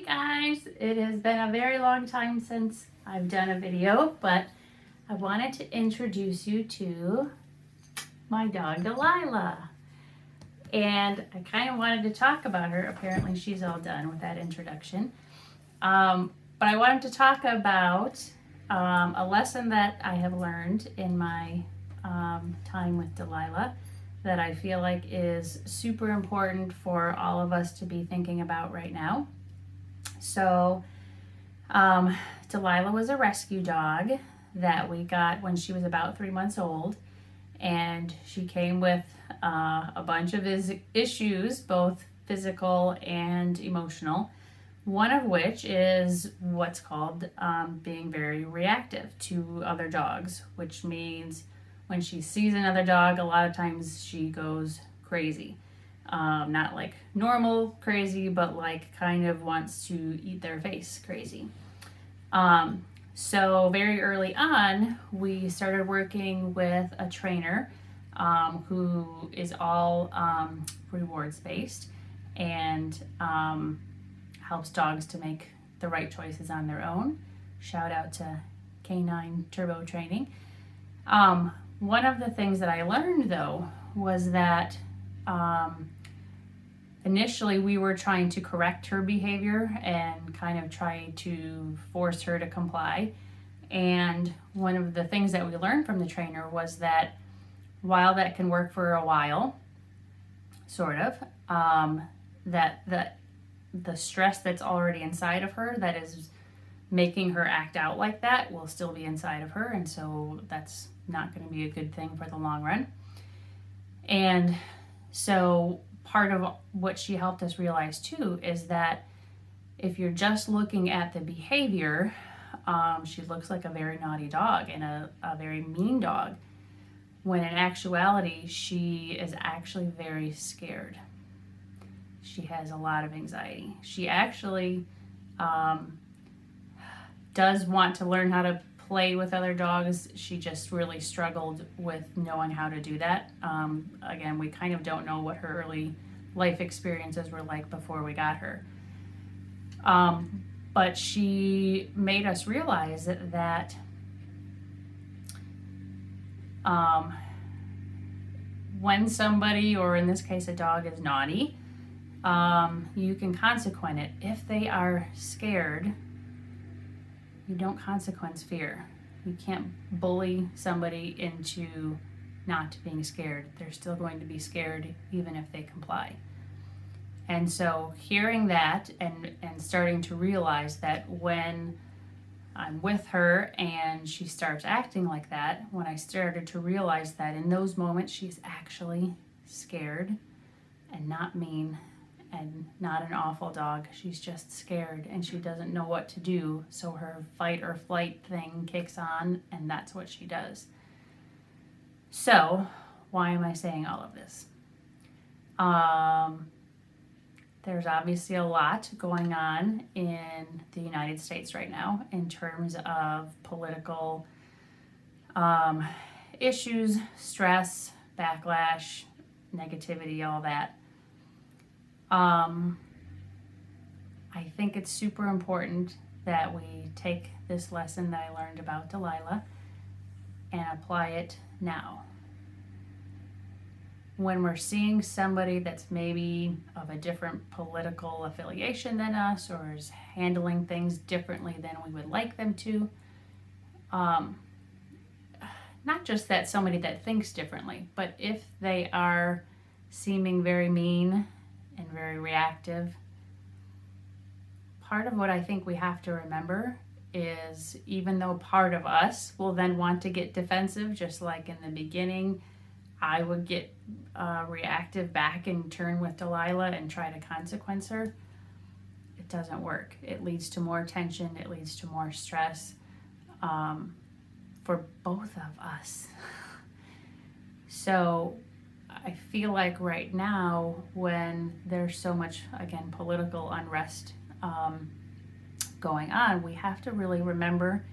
guys, it has been a very long time since I've done a video, but I wanted to introduce you to my dog Delilah. And I kind of wanted to talk about her. Apparently she's all done with that introduction. But I wanted to talk about a lesson that I have learned in my time with Delilah that I feel like is super important for all of us to be thinking about right now. So, Delilah was a rescue dog that we got when she was about 3 months old, and she came with a bunch of issues, both physical and emotional. One of which is what's called being very reactive to other dogs, which means when she sees another dog, a lot of times she goes crazy. Not like normal crazy, but like kind of wants to eat their face crazy. So very early on, we started working with a trainer who is all rewards based and helps dogs to make the right choices on their own. Shout out to Canine Turbo Training. One of the things that I learned though was that initially we were trying to correct her behavior and kind of try to force her to comply. And one of the things that we learned from the trainer was that while that can work for a while, sort of, that the stress that's already inside of her that is making her act out like that will still be inside of her, and so that's not going to be a good thing for the long run. And so part of what she helped us realize too is that if you're just looking at the behavior, she looks like a very naughty dog and a very mean dog, when in actuality she is actually very scared. She has a lot of anxiety. She actually does want to learn how to play with other dogs. She just really struggled with knowing how to do that. Again, we kind of don't know what her early life experiences were like before we got her. But she made us realize that when somebody, or in this case a dog, is naughty, you can consequence it. If they are scared, you don't consequence fear. You can't bully somebody into not being scared. They're still going to be scared even if they comply. And so hearing that and starting to realize that when I'm with her and she starts acting like that, when I started to realize that in those moments she's actually scared and not mean and not an awful dog. She's just scared and she doesn't know what to do. So her fight or flight thing kicks on, and that's what she does. So why am I saying all of this? There's obviously a lot going on in the United States right now in terms of political issues, stress, backlash, negativity, all that. I think it's super important that we take this lesson that I learned about Delilah and apply it now. When we're seeing somebody that's maybe of a different political affiliation than us, or is handling things differently than we would like them to, not just that somebody that thinks differently, but if they are seeming very mean and very reactive, part of what I think we have to remember is even though part of us will then want to get defensive, just like in the beginning, I would get reactive back and turn with Delilah and try to consequence her. It doesn't work. It leads to more tension. It leads to more stress for both of us. So I feel like right now, when there's so much, again, political unrest going on, we have to really remember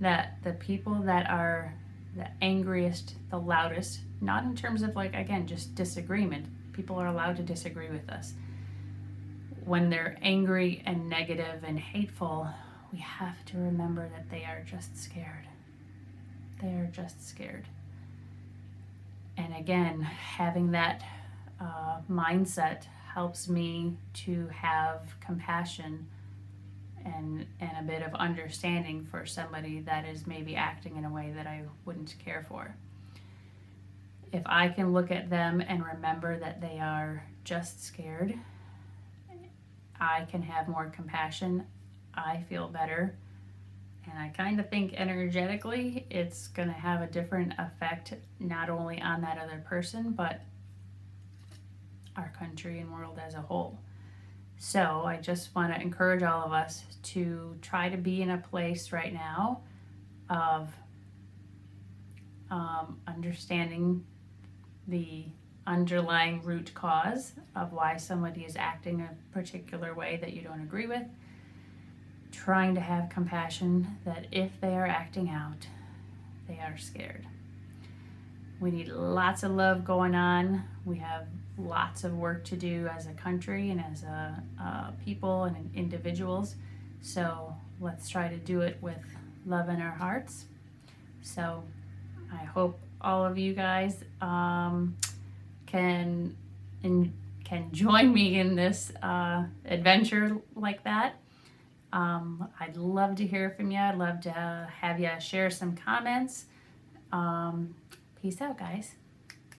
that the people that are the angriest, the loudest, not in terms of like, again, just disagreement. People are allowed to disagree with us. when they're angry and negative and hateful, we have to remember that they are just scared. They are just scared. And again, having that mindset helps me to have compassion and a bit of understanding for somebody that is maybe acting in a way that I wouldn't care for. If I can look at them and remember that they are just scared, I can have more compassion. I feel better. And I kind of think energetically it's going to have a different effect, not only on that other person, but our country and world as a whole. So I just want to encourage all of us to try to be in a place right now of understanding the underlying root cause of why somebody is acting a particular way that you don't agree with. Trying to have compassion that if they are acting out, they are scared. We need lots of love going on. We have lots of work to do as a country and as a people and individuals. So let's try to do it with love in our hearts. So I hope all of you guys can join me in this adventure like that. I'd love to hear from you. I'd love to have you share some comments. Peace out, guys.